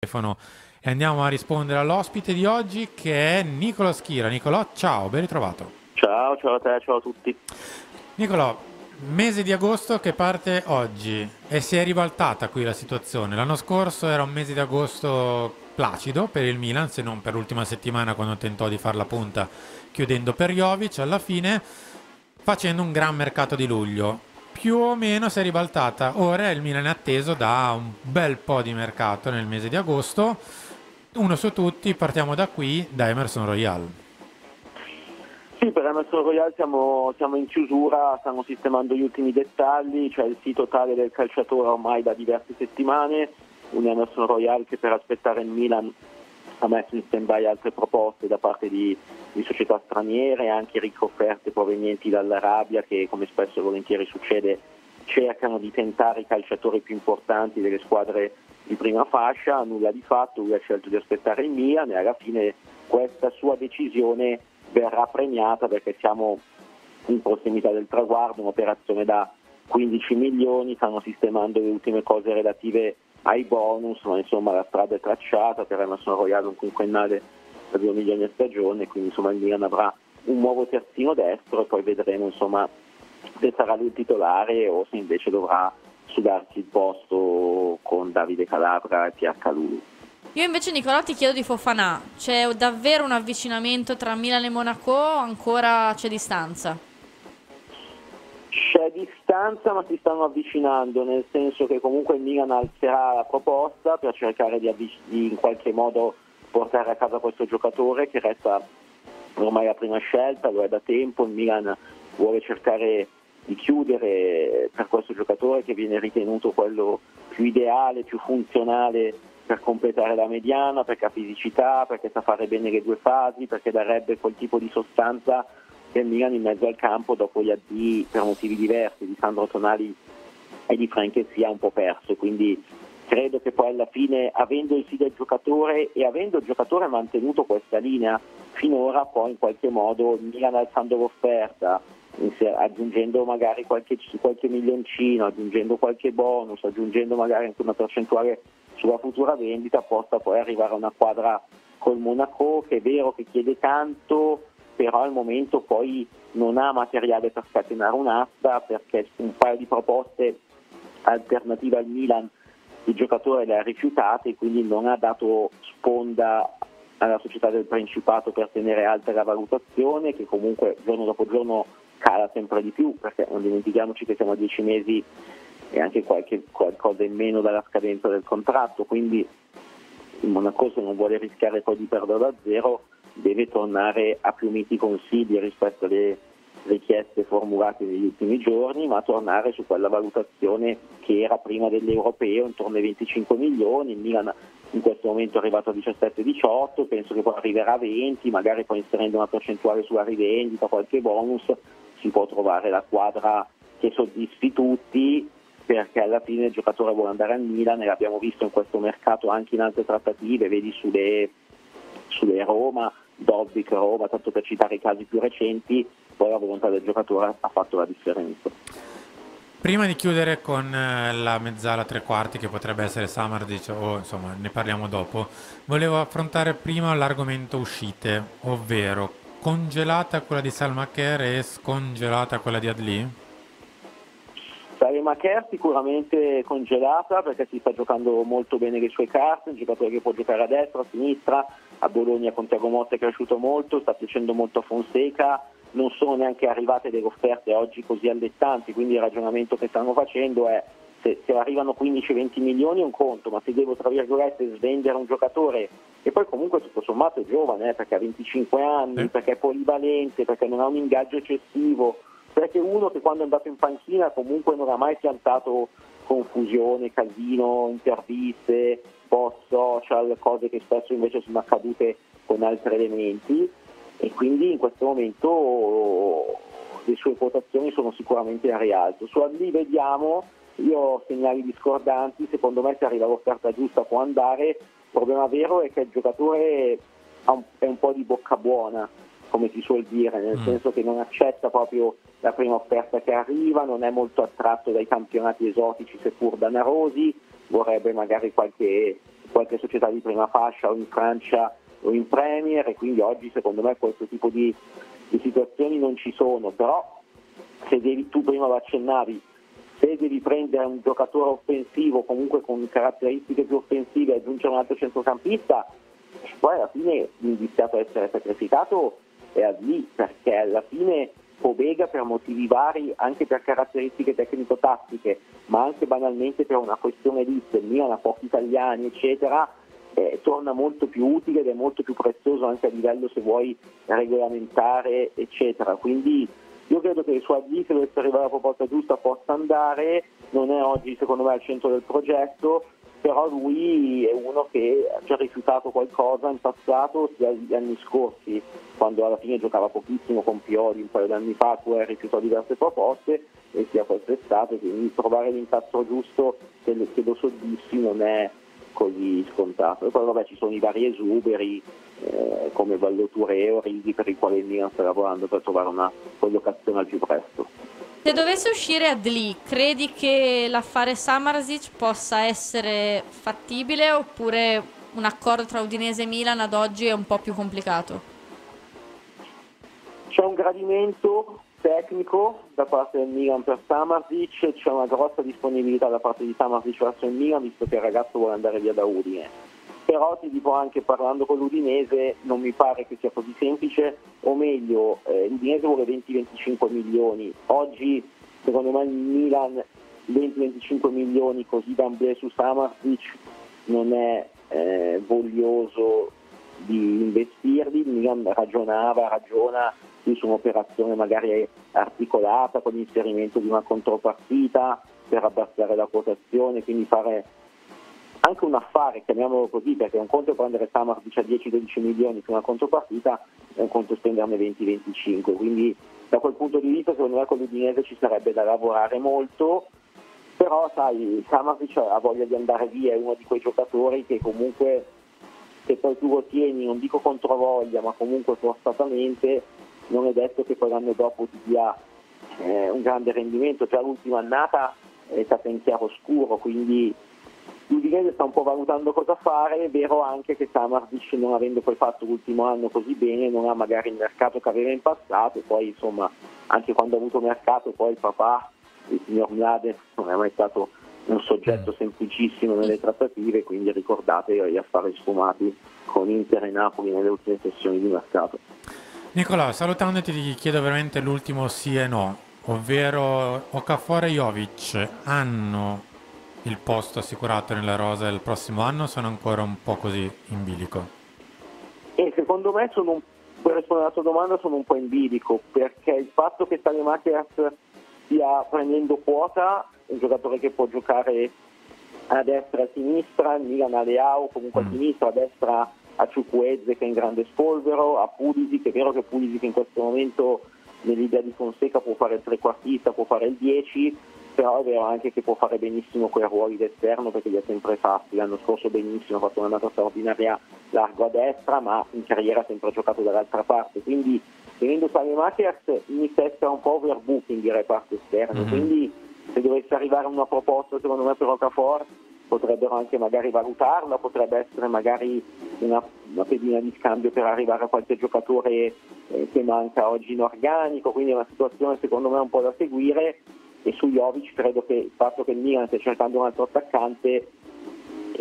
Telefono e andiamo a rispondere all'ospite di oggi che è Nicolò Schira. Nicolò, ciao, ben ritrovato. Ciao, ciao a te, ciao a tutti. Nicolò, mese di agosto che parte oggi e si è ribaltata qui la situazione. L'anno scorso era un mese di agosto placido per il Milan, se non per l'ultima settimana quando tentò di far la punta chiudendo per Jovic, alla fine facendo un gran mercato di luglio. Più o meno si è ribaltata. Ora il Milan è atteso da un bel po' di mercato nel mese di agosto. Uno su tutti, partiamo da qui, da Emerson Royal. Sì, per Amazon Royale siamo in chiusura, stiamo sistemando gli ultimi dettagli, c'è il sito tale del calciatore ormai da diverse settimane, un Amazon Royale che per aspettare il Milan ha messo in stand-by altre proposte da parte di società straniere, anche ricche offerte provenienti dall'Arabia che, come spesso e volentieri succede, cercano di tentare i calciatori più importanti delle squadre di prima fascia. Nulla di fatto, lui ha scelto di aspettare il Milan e alla fine questa sua decisione verrà premiata perché siamo in prossimità del traguardo, un'operazione da 15 milioni, stanno sistemando le ultime cose relative ai bonus, ma insomma la strada è tracciata, per Emerson Royale un quinquennale da 2 milioni a stagione, quindi insomma il Milan avrà un nuovo terzino destro e poi vedremo insomma se sarà lui il titolare o se invece dovrà sudarsi il posto con Davide Calabria e Pierre Calulu. Io invece Nicolò ti chiedo di Fofana, c'è davvero un avvicinamento tra Milan e Monaco o ancora c'è distanza? C'è distanza ma si stanno avvicinando, nel senso che comunque il Milan alzerà la proposta per cercare di in qualche modo portare a casa questo giocatore che resta ormai la prima scelta, lo è da tempo, il Milan vuole cercare di chiudere per questo giocatore che viene ritenuto quello più ideale, più funzionale per completare la mediana, perché ha fisicità, perché sa fare bene le due fasi, perché darebbe quel tipo di sostanza che il Milan in mezzo al campo dopo gli addii per motivi diversi di Sandro Tonali e di Franceschi ha un po' perso, quindi credo che poi alla fine, avendo il sì del giocatore e avendo il giocatore mantenuto questa linea finora, poi in qualche modo il Milan alzando l'offerta, aggiungendo magari qualche milioncino, aggiungendo qualche bonus, aggiungendo magari anche una percentuale sulla futura vendita, possa poi arrivare a una quadra col Monaco che è vero che chiede tanto, però al momento poi non ha materiale per scatenare un'asta perché un paio di proposte alternative al Milan il giocatore le ha rifiutate e quindi non ha dato sponda alla società del Principato per tenere alta la valutazione che comunque giorno dopo giorno cala sempre di più perché non dimentichiamoci che siamo a 10 mesi e anche qualcosa in meno dalla scadenza del contratto, quindi il Monaco se non vuole rischiare poi di perdere da zero deve tornare a più miti consigli rispetto alle richieste formulate negli ultimi giorni, ma tornare su quella valutazione che era prima dell'Europeo, intorno ai 25 milioni, il Milan in questo momento è arrivato a 17-18, penso che poi arriverà a 20, magari poi inserendo una percentuale sulla rivendita, qualche bonus, si può trovare la quadra che soddisfi tutti, perché alla fine il giocatore vuole andare al Milan e l'abbiamo visto in questo mercato anche in altre trattative, vedi sulle Roma, Dobbik, Roma, tanto per citare i casi più recenti, poi la volontà del giocatore ha fatto la differenza. Prima di chiudere con la mezzala tre quarti che potrebbe essere Samardžić o insomma ne parliamo dopo, volevo affrontare prima l'argomento uscite, ovvero congelata quella di Salmaker e scongelata quella di Adli? Macher sicuramente congelata perché si sta giocando molto bene le sue carte, un giocatore che può giocare a destra, a sinistra, a Bologna con Thiago Motta è cresciuto molto, sta piacendo molto a Fonseca, non sono neanche arrivate delle offerte oggi così allettanti, quindi il ragionamento che stanno facendo è se arrivano 15-20 milioni è un conto, ma se devo tra virgolette svendere un giocatore e poi comunque tutto sommato è giovane perché ha 25 anni, perché è polivalente, perché non ha un ingaggio eccessivo, perché uno che quando è andato in panchina comunque non ha mai piantato confusione, casino, interviste, post social, cose che spesso invece sono accadute con altri elementi e quindi in questo momento le sue quotazioni sono sicuramente a rialzo. Su Adli vediamo, io ho segnali discordanti, secondo me se arriva l'offerta giusta può andare, il problema vero è che il giocatore è un po' di bocca buona, come si suol dire, nel senso che non accetta proprio la prima offerta che arriva, non è molto attratto dai campionati esotici seppur danarosi, vorrebbe magari qualche qualche società di prima fascia o in Francia o in Premier, e quindi oggi secondo me questo tipo di situazioni non ci sono. Però se tu prima lo accennavi, se devi prendere un giocatore offensivo comunque con caratteristiche più offensive e aggiungere un altro centrocampista, poi alla fine l'iniziato a essere sacrificato è lì, perché alla fine Pobega, per motivi vari, anche per caratteristiche tecnico-tattiche, ma anche banalmente per una questione di il Milan ha pochi italiani eccetera, torna molto più utile ed è molto più prezioso anche a livello, se vuoi, regolamentare eccetera. Quindi io credo che su Adli, se dovesse arrivare la proposta giusta, possa andare. Non è oggi secondo me al centro del progetto, però lui è uno che ha già rifiutato qualcosa in passato, sia gli anni scorsi, quando alla fine giocava pochissimo con Pioli un paio di anni fa, poi rifiutò diverse proposte, e sia quest'estate, quindi trovare l'incastro giusto che lo soddisfi non è così scontato. E poi vabbè, ci sono i vari esuberi come Balloture e Origi, per i quali il Milan sta lavorando per trovare una collocazione al più presto. Se dovesse uscire Adli, credi che l'affare Samardzic possa essere fattibile, oppure un accordo tra Udinese e Milan ad oggi è un po' più complicato? C'è un gradimento tecnico da parte del Milan per Samardzic, c'è una grossa disponibilità da parte di Samardzic verso il Milan, visto che il ragazzo vuole andare via da Udine. Però ti dico, anche parlando con l'Udinese, non mi pare che sia così semplice, o meglio, l'Udinese vuole 20-25 milioni. Oggi, secondo me, il Milan 20-25 milioni così d'amblè su Samardzic non è voglioso di investirli. Il Milan ragiona su un'operazione magari articolata, con l'inserimento di una contropartita per abbassare la quotazione, quindi fare anche un affare, chiamiamolo così, perché un conto è prendere Samardzic a 10-12 milioni su una contropartita, è un conto spenderne 20-25, quindi da quel punto di vista secondo me con l'Udinese ci sarebbe da lavorare molto. Però sai, Samardzic ha voglia di andare via, è uno di quei giocatori che comunque, se poi tu lo tieni, non dico controvoglia, ma comunque forzatamente, non è detto che poi l'anno dopo ti dia un grande rendimento. Già l'ultima annata è stata in chiaro scuro, quindi l'Udinese sta un po' valutando cosa fare. È vero anche che Samardzic, non avendo poi fatto l'ultimo anno così bene, non ha magari il mercato che aveva in passato. Poi insomma, anche quando ha avuto mercato, poi il papà, il signor Mlade, non è mai stato un soggetto semplicissimo nelle trattative, quindi ricordate gli affari sfumati con Inter e Napoli nelle ultime sessioni di mercato. Nicolò, salutandoti ti chiedo veramente l'ultimo sì e no, ovvero Okafor e Jovic hanno il posto assicurato nella rosa del prossimo anno, sono ancora un po' così in bilico? E secondo me per rispondere alla tua domanda, sono un po' in bilico, perché il fatto che Saelemaekers stia prendendo quota, un giocatore che può giocare a destra e a sinistra, il Milan ha Leao comunque a sinistra, a destra a Chukwueze che è in grande spolvero, a Pulisic, è vero che Pulisic in questo momento nell'idea di Fonseca può fare il trequartista, può fare il 10, però è vero anche che può fare benissimo quei ruoli d'esterno, perché li ha sempre fatti. L'anno scorso benissimo, ha fatto un'annata straordinaria largo a destra, ma in carriera ha sempre giocato dall'altra parte, quindi tenendo Saelemaekers inizia a essere un po' overbooking il reparto esterno, quindi se dovesse arrivare una proposta secondo me per Okafor potrebbero anche magari valutarla, potrebbe essere magari una pedina di scambio per arrivare a qualche giocatore che manca oggi in organico, quindi è una situazione secondo me un po' da seguire. E su Jovic credo che il fatto che il Milan stia cercando un altro attaccante,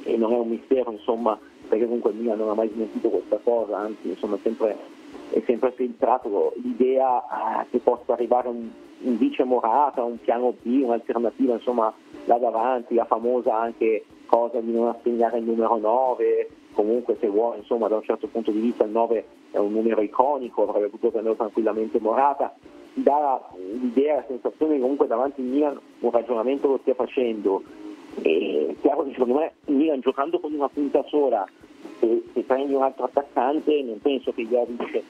e non è un mistero insomma, perché comunque il Milan non ha mai smentito questa cosa, anzi insomma è sempre filtrato l'idea che possa arrivare un vice Morata, un piano B, un'alternativa insomma là davanti, la famosa anche cosa di non assegnare il numero 9, comunque se vuoi insomma da un certo punto di vista il 9 è un numero iconico, avrebbe potuto prendere tranquillamente Morata, dà l'idea, la sensazione che comunque davanti il Milan un ragionamento lo stia facendo. E chiaro che secondo me il Milan, giocando con una punta sola, se prendi un altro attaccante non penso che Jovic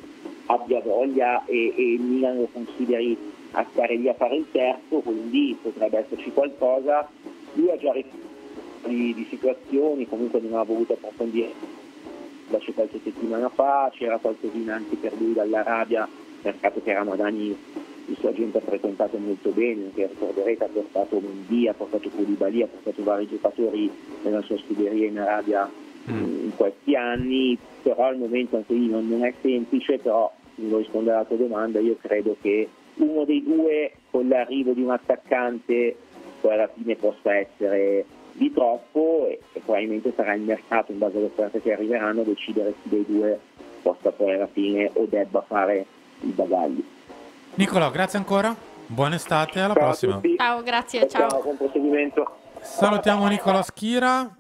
abbia voglia e il Milan lo consideri a stare lì a fare il terzo, quindi potrebbe esserci qualcosa. Lui ha già di situazioni, comunque non ha voluto approfondire da qualche settimana fa, c'era qualcosina anche per lui dall'Arabia, mercato che Ramadani il suo agente ha frequentato molto bene, che ricorderete ha portato Mendy, ha portato Koulibaly, ha portato vari giocatori nella sua scuderia in Arabia in questi anni, però al momento anche lì non è semplice, però devo rispondere alla tua domanda, io credo che uno dei due con l'arrivo di un attaccante poi alla fine possa essere di troppo e probabilmente sarà il mercato in base alle offerte che arriveranno a decidere chi dei due possa poi alla fine o debba fare i bagagli. Nicolò, grazie ancora, buona estate, alla Ciao a prossima. tutti. Ciao, grazie, ciao. Buon proseguimento. Salutiamo Nicolò Schira.